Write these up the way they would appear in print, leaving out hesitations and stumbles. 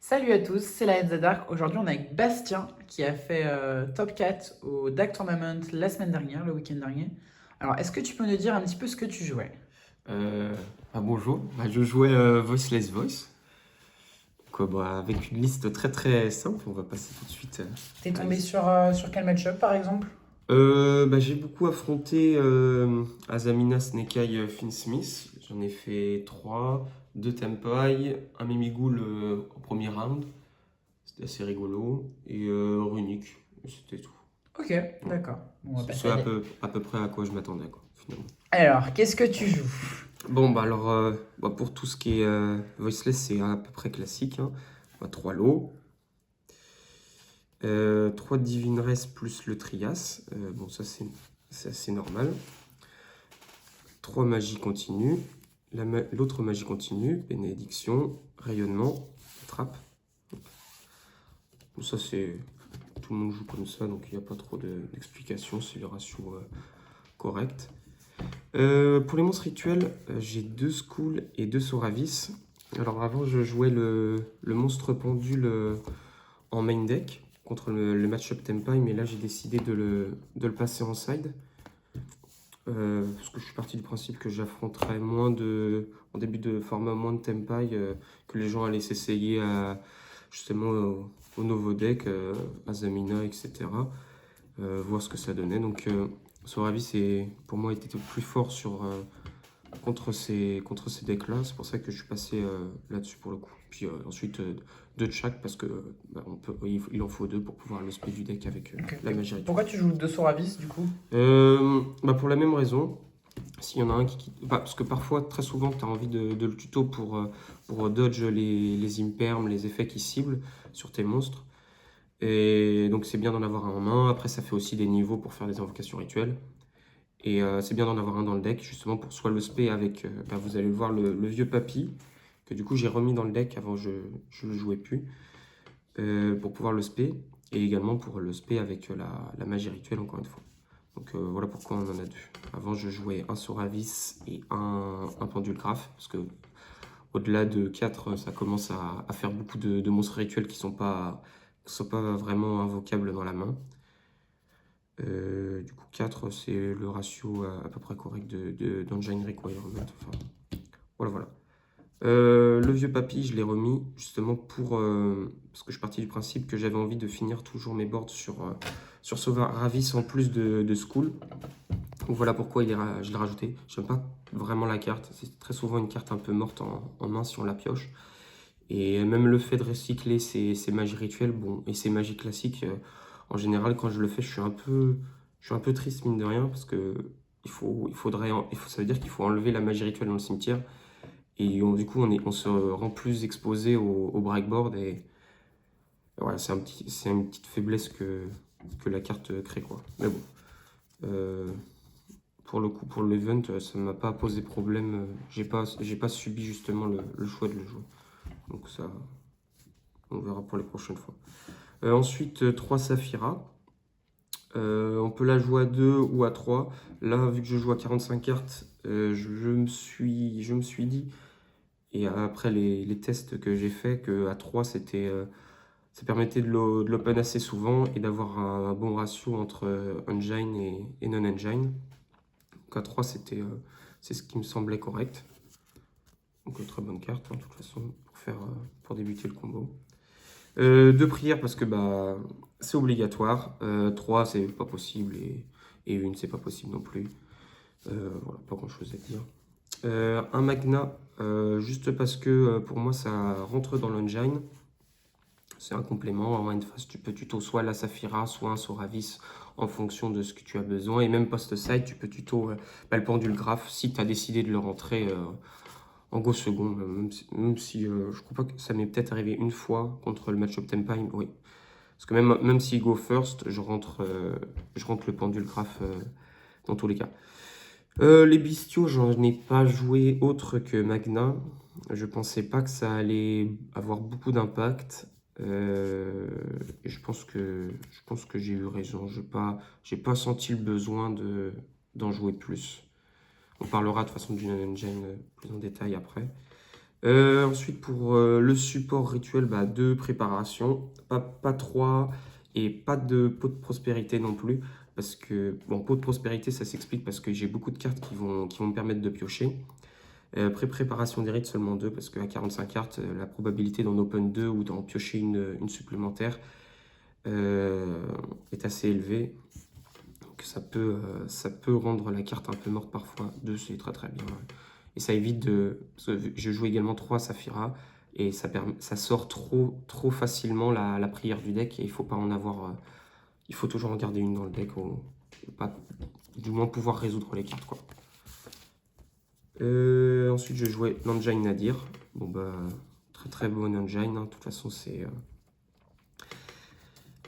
Salut à tous, c'est la NZ Dark. Aujourd'hui, on est avec Bastien qui a fait top 4 au DAC Tournament la semaine dernière, le week-end dernier. Alors, est-ce que tu peux nous dire un petit peu ce que tu jouais? Euh, Bonjour. Je jouais Voiceless Voice. Avec une liste très très simple, on va passer tout de suite T'es à la tombé liste. sur quel match-up par exemple? J'ai beaucoup affronté Azamina, Snake Eye, Finn Smith. J'en ai fait 3, 2 Tempai, un Mimighoul au premier round. C'était assez rigolo. Et Runic, c'était tout. Ok, Voilà. d'accord. Bon, on va C'est passer ce à peu près à quoi je m'attendais, quoi, finalement. Alors, qu'est-ce que tu joues? Pour tout ce qui est Voiceless, c'est à peu près classique, hein. 3 lots. 3 Divine Race plus le Trias. Ça c'est assez normal. 3 magies continues. L'autre magie continue, bénédiction, rayonnement, trappe. Ça c'est. Tout le monde joue comme ça, donc il n'y a pas trop d'explications, c'est les ratios corrects. Pour les monstres rituels, j'ai 2 Schools et 2 Soravis. Alors avant, je jouais le monstre pendule en main deck contre le match-up Tempai, mais là j'ai décidé de le passer en side. Parce que je suis parti du principe que j'affronterais en début de format moins de Tempai, que les gens allaient s'essayer justement au nouveau deck, Azamina, etc. Voir ce que ça donnait. Donc Soravis pour moi était le plus fort contre ces decks-là. C'est pour ça que je suis passé là-dessus pour le coup. Puis ensuite, deux de chaque parce que il en faut deux pour pouvoir le split du deck avec Ok. la Et magie rituelle. pourquoi tu joues deux Soravis du coup? Pour la même raison. S'il y en a un parce que parfois, très souvent, tu as envie de le tuto pour dodge les impermes, les effets qui ciblent sur tes monstres. Et donc c'est bien d'en avoir un en main. Après, ça fait aussi des niveaux pour faire des invocations rituelles. Et c'est bien d'en avoir un dans le deck, justement, pour soit le spé avec, vous allez le voir, le vieux papy, que du coup j'ai remis dans le deck, avant je le jouais plus, pour pouvoir le spé, et également pour le spé avec la magie rituelle, encore une fois. Donc voilà pourquoi on en a deux. Avant je jouais un Soravis et un Pendule Graphe, parce que au-delà de 4, ça commence à faire beaucoup de monstres rituels qui sont pas vraiment invocables dans la main. Du coup, 4 c'est le ratio à peu près correct d'Engine Requirement. Enfin, voilà. Le vieux papy, je l'ai remis justement parce que je suis parti du principe que j'avais envie de finir toujours mes boards sur Ravis en plus de School. Donc voilà pourquoi je l'ai rajouté. J'aime pas vraiment la carte. C'est très souvent une carte un peu morte en main si on la pioche. Et même le fait de recycler ces magies rituelles, bon, et ces magies classiques, en général, quand je le fais, je suis un peu triste, mine de rien, parce que ça veut dire qu'il faut enlever la magie rituelle dans le cimetière. Et du coup, on se rend plus exposé au breakboard. Et voilà, c'est une petite faiblesse que la carte crée, quoi. Mais bon, euh, pour le coup, pour l'event, ça ne m'a pas posé problème. J'ai pas subi justement le choix de le jouer. Donc ça, on verra pour les prochaines fois. Ensuite, 3 Saphira. On peut la jouer à 2 ou à 3. Là, vu que je joue à 45 cartes, je me suis dit, et après les tests que j'ai fait, qu'à 3, ça permettait de l'open assez souvent et d'avoir un bon ratio entre engine et non-engine. Donc à 3, c'est ce qui me semblait correct. Donc très bonne carte, hein, de toute façon, pour débuter le combo. 2 prières parce que c'est obligatoire. 3 c'est pas possible et 1 c'est pas possible non plus. Voilà, pas grand chose à dire. Un Magna, juste parce que pour moi ça rentre dans l'engine. C'est un complément. En une phase, tu peux tuto soit la Saphira, soit un Soravis en fonction de ce que tu as besoin. Et même post-side, tu peux tuto le pendule graphe si tu as décidé de le rentrer en go second. Même si je crois pas que ça m'est peut-être arrivé une fois contre le match-up Tempai. Oui. Parce que même si go first, je rentre le pendule graphe dans tous les cas. Les bestiaux, j'en ai pas joué autre que Magna. Je pensais pas que ça allait avoir beaucoup d'impact. Et je pense que j'ai eu raison. J'ai pas senti le besoin d'en jouer plus. On parlera de toute façon d'une engine plus en détail après. Ensuite, pour le support rituel, bah, 2 préparations, pas 3, et pas de pot de prospérité non plus. Parce que, bon, pot de prospérité, ça s'explique parce que j'ai beaucoup de cartes qui vont me permettre de piocher. Préparation des rites, seulement 2, parce qu'à 45 cartes, la probabilité d'en open 2 ou d'en piocher une supplémentaire euh, est assez élevée. Donc ça peut rendre la carte un peu morte parfois. 2, c'est très très bien. Et ça évite de... Parce que je joue également 3 Saphira, et ça sort trop facilement la prière du deck, et il faut pas en avoir... il faut toujours en garder une dans le deck, ou pas, du moins pouvoir résoudre les cartes, quoi. Ensuite, je jouais Nanjine Nadir. Bon, bah, très très beau Nanjine, hein. De toute façon,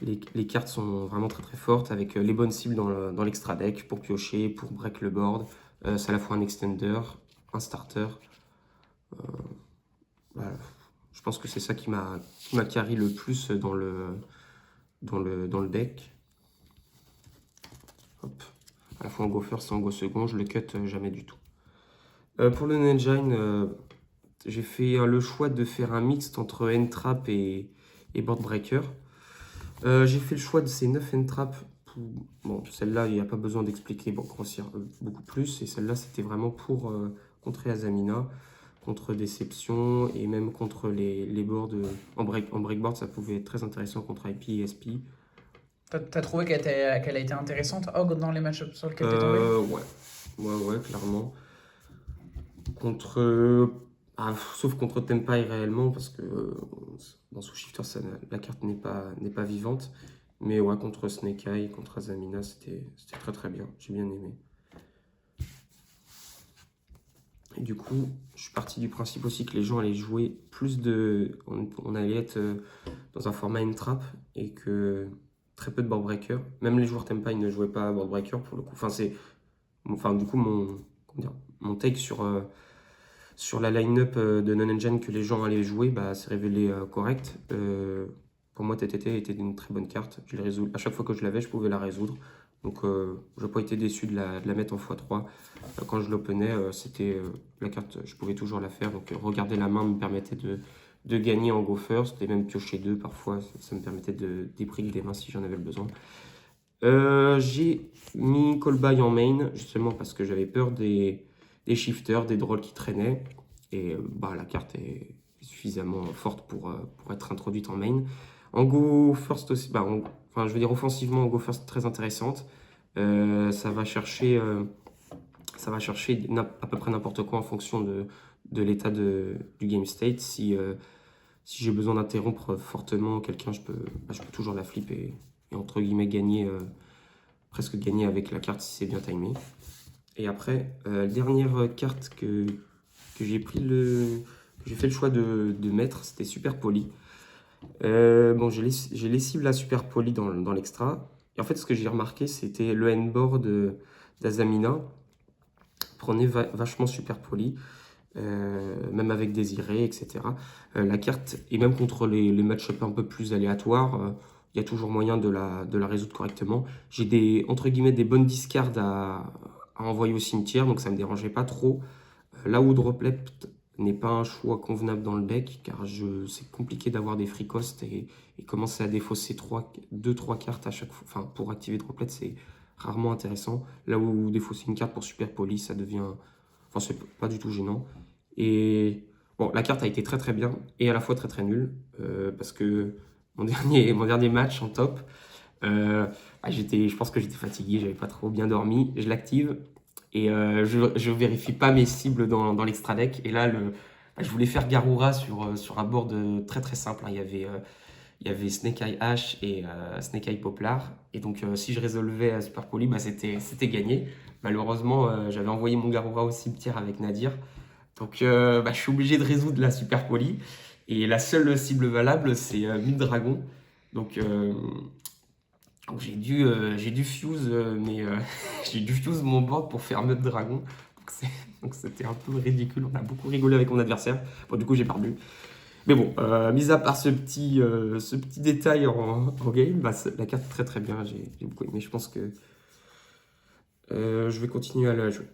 les cartes sont vraiment très très fortes, avec les bonnes cibles dans l'extra deck pour piocher, pour break le board. C'est à la fois un extender, un starter. Voilà. Je pense que c'est ça qui m'a carry le plus dans le deck. Hop. À la fois en go first et en go second, je le cut jamais du tout. Pour le Nanjine, j'ai fait le choix de faire un mixte entre Entrap et Board Breaker. J'ai fait le choix de ces 9 Entrap. Bon, celle-là, il n'y a pas besoin d'expliquer grossir beaucoup plus. Et celle-là, c'était vraiment pour contrer Azamina, contre Déception et même contre les boards en breakboard. Ça pouvait être très intéressant contre IP et SP. T'as trouvé qu'elle a été intéressante, Hog, dans les matchs sur lesquels t'es tombé? Ouais, clairement. Sauf contre Tempai réellement, parce que dans sous Shifter, la carte n'est pas vivante. Mais ouais, contre Snake Eye, contre Azamina, c'était très très bien. J'ai bien aimé. Et du coup, je suis parti du principe aussi que les gens allaient jouer plus de... On allait être dans un format N-Trap, et que très peu de board breaker. Même les joueurs Tempai ne jouaient pas à board breaker pour le coup. Du coup, mon take sur la line-up de Non-Engine que les gens allaient jouer, bah, s'est révélé correct. Pour moi, TTT était une très bonne carte. À chaque fois que je l'avais, je pouvais la résoudre. Donc, je n'ai pas été déçu de la mettre en x3. Quand je l'openais, la carte, je pouvais toujours la faire. Donc, regarder la main me permettait de gagner en go first, et même piocher 2 parfois. Ça me permettait de débrick des mains si j'en avais le besoin. J'ai mis Callby en main, justement parce que j'avais peur des shifters, des drôles qui traînaient. Et bah, la carte est suffisamment forte pour être introduite en main. En go first aussi, enfin, je veux dire offensivement, en go first très intéressante. Ça va chercher à peu près n'importe quoi en fonction de l'état du game state. Si j'ai besoin d'interrompre fortement quelqu'un, je peux toujours la flip et entre guillemets presque gagner avec la carte si c'est bien timé. Et après, dernière carte que j'ai fait le choix de mettre, c'était Super Poly. Bon, j'ai les cibles à Super Poly dans l'extra. Et en fait, ce que j'ai remarqué, c'était le N-board d'Azamina prenait vachement Super Poly, même avec Désiré, etc. La carte, et même contre les match-up un peu plus aléatoires, il y a toujours moyen de la résoudre correctement. J'ai entre guillemets des bonnes discards à envoyer au cimetière, donc ça ne me dérangeait pas trop. Là où Droplet n'est pas un choix convenable dans le deck, car c'est compliqué d'avoir des free cost et commencer à défausser 2-3 cartes à chaque fois. Enfin, pour activer Droplet, c'est rarement intéressant. Là où défausser une carte pour Super Poly, ça devient... Enfin, c'est pas du tout gênant. Et bon, la carte a été très très bien et à la fois très très nulle, parce que mon dernier match en top, je pense que j'étais fatigué, j'avais pas trop bien dormi. Je l'active et je vérifie pas mes cibles dans l'extra deck. Et là, je voulais faire Garura sur un board très très simple, hein. Il y avait Snake Eye Ash et Snake Eye Poplar. Et donc, si je résolvais Super Poly, bah, c'était gagné. Malheureusement, j'avais envoyé mon Garura au cimetière avec Nadir. Donc, je suis obligé de résoudre la Super Poly. Et la seule cible valable, c'est Mid Dragon. Donc, j'ai dû fuse, j'ai dû fuse mon board pour faire Mud Dragon. Donc c'était un peu ridicule. On a beaucoup rigolé avec mon adversaire. Bon, du coup, j'ai perdu. Mais bon, mis à part ce petit détail en game, bah, la carte très très bien. J'ai beaucoup aimé. Je pense que je vais continuer à la jouer.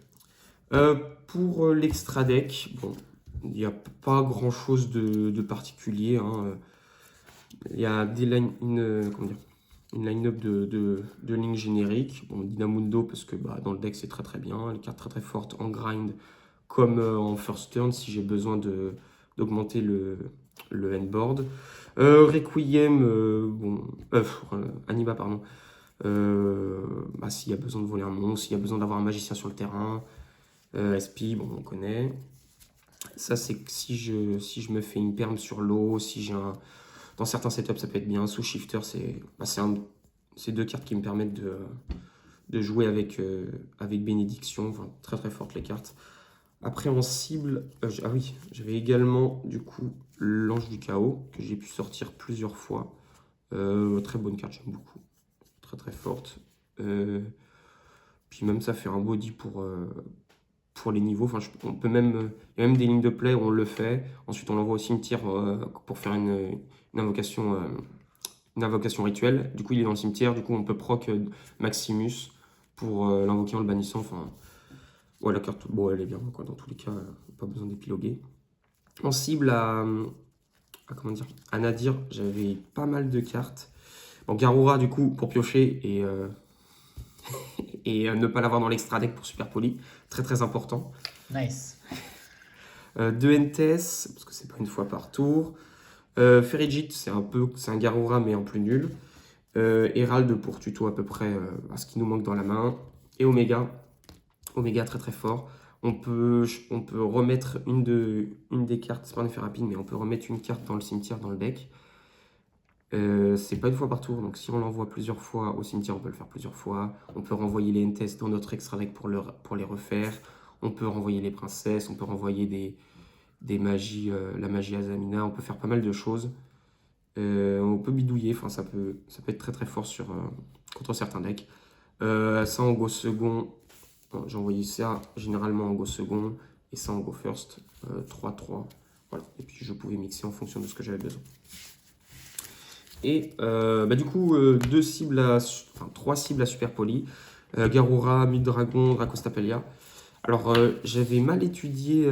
Pour l'extra deck, bon, il n'y a pas grand-chose de particulier, hein. Il y a comment dire, une line-up de lignes génériques. Bon, Dynamundo, parce que bah, dans le deck, c'est très très bien. Les cartes très très fortes en grind, comme en first turn, si j'ai besoin d'augmenter le handboard. Requiem, bon, Anima, pardon. Bah, s'il y a besoin de voler un monstre, s'il y a besoin d'avoir un magicien sur le terrain. SP, bon, on connaît. Ça, c'est que si je me fais une perme sur l'eau, si j'ai un. Dans certains setups, ça peut être bien. Sous Shifter, c'est deux cartes qui me permettent de jouer avec Bénédiction. Enfin, très très fortes les cartes. Après, en cible, ah oui, j'avais également du coup l'Ange du Chaos que j'ai pu sortir plusieurs fois. Très bonne carte, j'aime beaucoup. Très très forte. Puis même, ça fait un body pour les niveaux. Enfin, on peut même, il y a même des lignes de play où on le fait. Ensuite, on l'envoie au cimetière pour faire une invocation, une invocation rituelle. Du coup, il est dans le cimetière. Du coup, on peut proc Maximus pour l'invoquer en le bannissant. Enfin, ouais, la carte, bon, elle est bien, quoi. Dans tous les cas, pas besoin d'épiloguer. En cible comment dire, à Nadir, j'avais pas mal de cartes. Bon, Garura, du coup, pour piocher et ne pas l'avoir dans l'extra deck pour super poli. Très très important. Nice. 2 NTS, parce que c'est pas une fois par tour. Ferrijit, c'est un Garura mais en plus nul. Herald pour tuto à peu près ce qui nous manque dans la main. Et Omega, Omega très très fort. On peut remettre une des cartes, c'est pas un effet rapide, mais on peut remettre une carte dans le cimetière, dans le deck. C'est pas une fois par tour, donc si on l'envoie plusieurs fois au cimetière, on peut le faire plusieurs fois. On peut renvoyer les NTS dans notre extra deck pour les refaire. On peut renvoyer les princesses, on peut renvoyer des magies, la magie Azamina, on peut faire pas mal de choses. On peut bidouiller, enfin ça peut être très très fort contre certains decks. Ça en go second, j'ai envoyé ça généralement en go second et ça en go first, 3-3. Voilà. Et puis je pouvais mixer en fonction de ce que j'avais besoin. Et du coup, trois cibles à super poli. Garura, Mid-Dragon, Dracostapelia. Alors j'avais mal étudié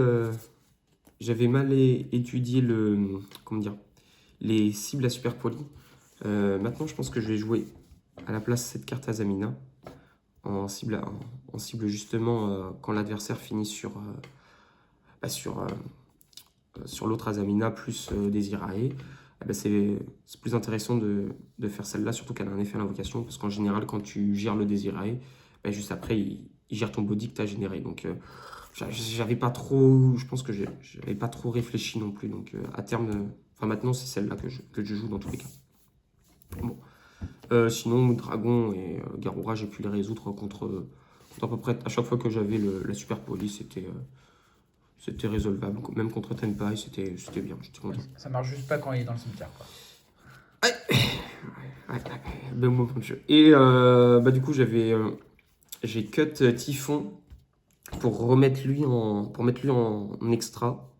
comment dire, les cibles à super poli. Maintenant, je pense que je vais jouer à la place cette carte Azamina en cible justement quand l'adversaire finit sur l'autre Azamina plus Désirae. C'est plus intéressant de faire celle-là, surtout qu'elle a un effet à l'invocation, parce qu'en général, quand tu gères le Désirae, juste après, il gère ton body que tu as généré. Donc, j'avais pas trop, je pense que j'avais pas trop réfléchi non plus. Donc, à terme, maintenant, c'est celle-là que je joue dans tous les cas. Bon. Sinon, Dragon et Garura, j'ai pu les résoudre contre à peu près à chaque fois que j'avais la super police, c'était résolvable. Même contre Tenpai, c'était bien. J'étais content. Ça marche juste pas quand il est dans le cimetière, quoi. Ben, moi, comme jeu. Et du coup, j'ai cut Typhon pour mettre lui en extra.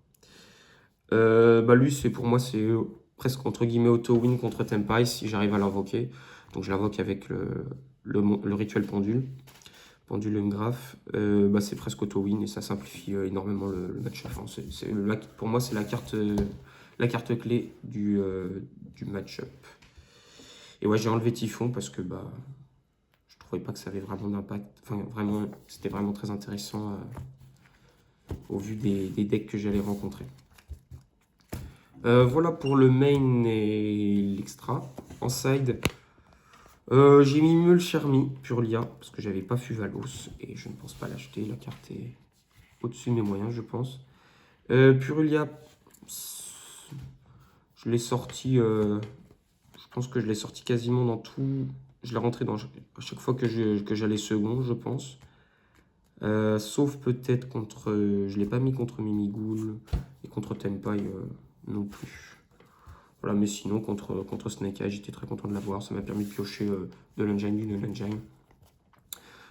Lui, pour moi, c'est presque entre guillemets auto-win contre Tenpai si j'arrive à l'invoquer. Donc je l'invoque avec le rituel pendule graphe. C'est presque auto-win et ça simplifie énormément le match. Enfin, pour moi, c'est la carte clé du match-up. Et ouais, j'ai enlevé Typhon parce que je trouvais pas que ça avait vraiment d'impact. Enfin, vraiment, c'était vraiment très intéressant au vu des decks que j'allais rencontrer. Voilà pour le main et l'extra. En side, j'ai mis Meul Chermi, Purlia, parce que j'avais pas Fuvalos et je ne pense pas l'acheter. La carte est au-dessus de mes moyens, je pense. Purlia, je l'ai sorti, je pense que je l'ai sorti quasiment dans tout. Je l'ai rentré à chaque fois que j'allais second, je pense. Sauf peut-être contre. Je l'ai pas mis contre Mimighoul et contre Tenpai non plus. Voilà, mais sinon, contre Snake Eye, j'étais très content de l'avoir. Ça m'a permis de piocher de l'engine, du non-engine.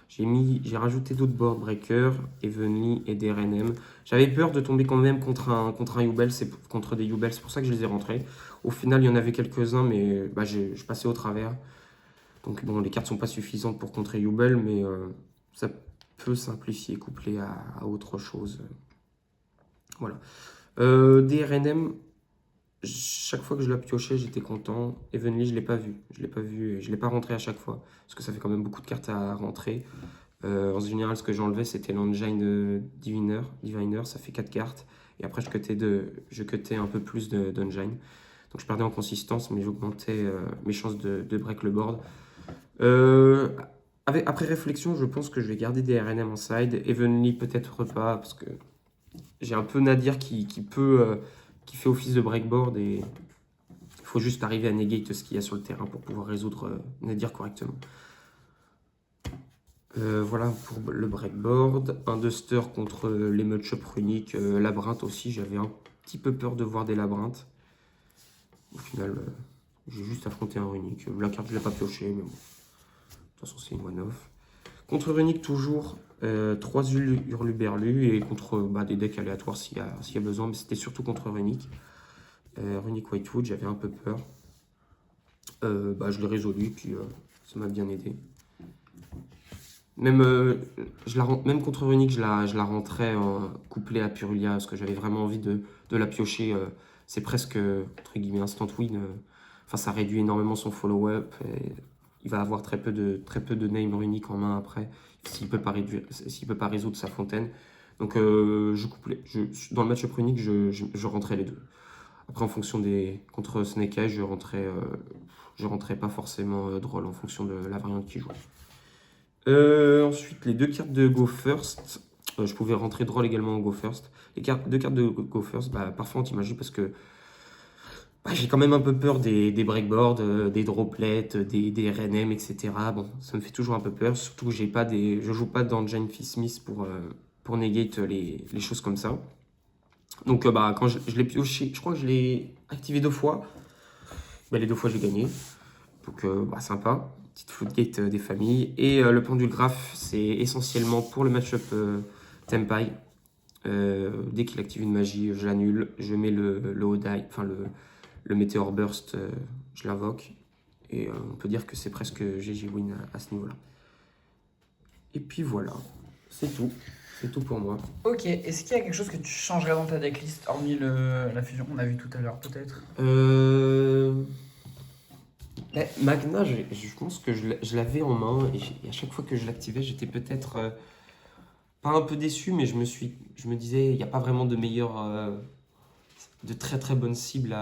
J'ai rajouté d'autres board breakers, Evenly et des RNM. J'avais peur de tomber quand même contre un Yubel, contre des Yubel, c'est pour ça que je les ai rentrés. Au final, il y en avait quelques-uns, mais je passais au travers. Donc bon, les cartes sont pas suffisantes pour contrer Yubel, mais ça peut simplifier, coupler à autre chose. Voilà. Des RNM, chaque fois que je la piochais, j'étais content. Evenly, je l'ai pas vu. Je l'ai pas vu, je l'ai pas rentré à chaque fois. Parce que ça fait quand même beaucoup de cartes à rentrer. En général, ce que j'enlevais, c'était l'Engine Diviner. Ça fait 4 cartes. Et après, je cutais un peu plus d'Engine. Donc je perdais en consistance, mais j'augmentais mes chances de break le board. Euh, Après réflexion, je pense que je vais garder des RNM en side. Evenly, peut-être pas, parce que j'ai un peu Nadir qui fait office de breakboard et il faut juste arriver à negate ce qu'il y a sur le terrain pour pouvoir résoudre Nadir correctement. Voilà pour le breakboard. Un duster contre les match-up runiques. Labyrinthe aussi, j'avais un petit peu peur de voir des labyrinthes. Au final, j'ai juste affronté un runique. La carte, je ne l'ai pas pioché, mais bon. De toute façon, c'est une one-off. Contre runique, toujours 3 hurluberlus et contre des decks aléatoires s'il y a besoin, mais c'était surtout contre runique. Runique Whitewood, j'avais un peu peur. Je l'ai résolu, puis ça m'a bien aidé. Même contre Runique, je la rentrais couplée à Purulia, parce que j'avais vraiment envie de la piocher. C'est presque, entre guillemets, instant win. Enfin, ça réduit énormément son follow-up. Il va avoir très peu de name Runique en main après, s'il peut pas résoudre sa fontaine. Donc, dans le match-up Runique, je rentrais les deux. Après, en fonction contre Snake Eyes, je rentrais pas forcément drôle en fonction de la variante qui jouait. Ensuite, les 2 cartes de Go First. Je pouvais rentrer drôle également en Go First. Les 2 cartes de Go First, parfois anti-magie parce que j'ai quand même un peu peur des breakboards, des droplets, des RNM, etc. Bon, ça me fait toujours un peu peur. Surtout que je joue pas dans Jane Smith pour negate les choses comme ça. Donc, quand je l'ai pioché, je crois que je l'ai activé 2 fois. Les 2 fois, j'ai gagné. Donc, sympa. Petite floodgate des familles. Et le pendule graphe, c'est essentiellement pour le match-up Tempai. Dès qu'il active une magie, je l'annule. Je mets le Odai, enfin le Meteor Burst, je l'invoque. Et on peut dire que c'est presque GG win à ce niveau-là. Et puis voilà, c'est tout. C'est tout pour moi. Ok, est-ce qu'il y a quelque chose que tu changerais dans ta decklist, hormis la fusion qu'on a vue tout à l'heure, peut-être? Magna, je pense que je l'avais en main et à chaque fois que je l'activais, j'étais peut-être pas un peu déçu, mais je me disais, il n'y a pas vraiment de très très bonnes cibles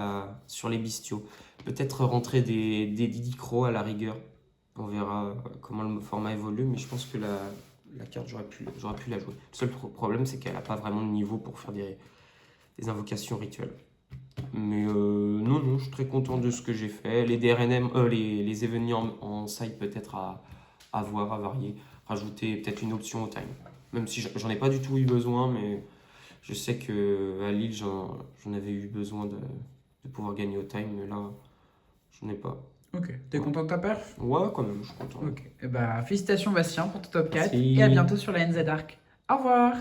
sur les bestiaux. Peut-être rentrer des Didi Crow à la rigueur. On verra comment le format évolue, mais je pense que la carte, j'aurais pu la jouer. Le seul problème, c'est qu'elle n'a pas vraiment de niveau pour faire des invocations rituelles. Mais non, je suis très content de ce que j'ai fait. Les DRNM, les événements en side peut-être à voir, à varier. Rajouter peut-être une option au time. Même si j'en ai pas du tout eu besoin, mais je sais qu'à Lille, j'en avais eu besoin de pouvoir gagner au time, mais là, j'en ai pas. Ok, t'es content de ta perf? Ouais, quand même, je suis content. Ok, félicitations Bastien pour ton top 4 Merci. et à bientôt sur la NZ Arc. Au revoir!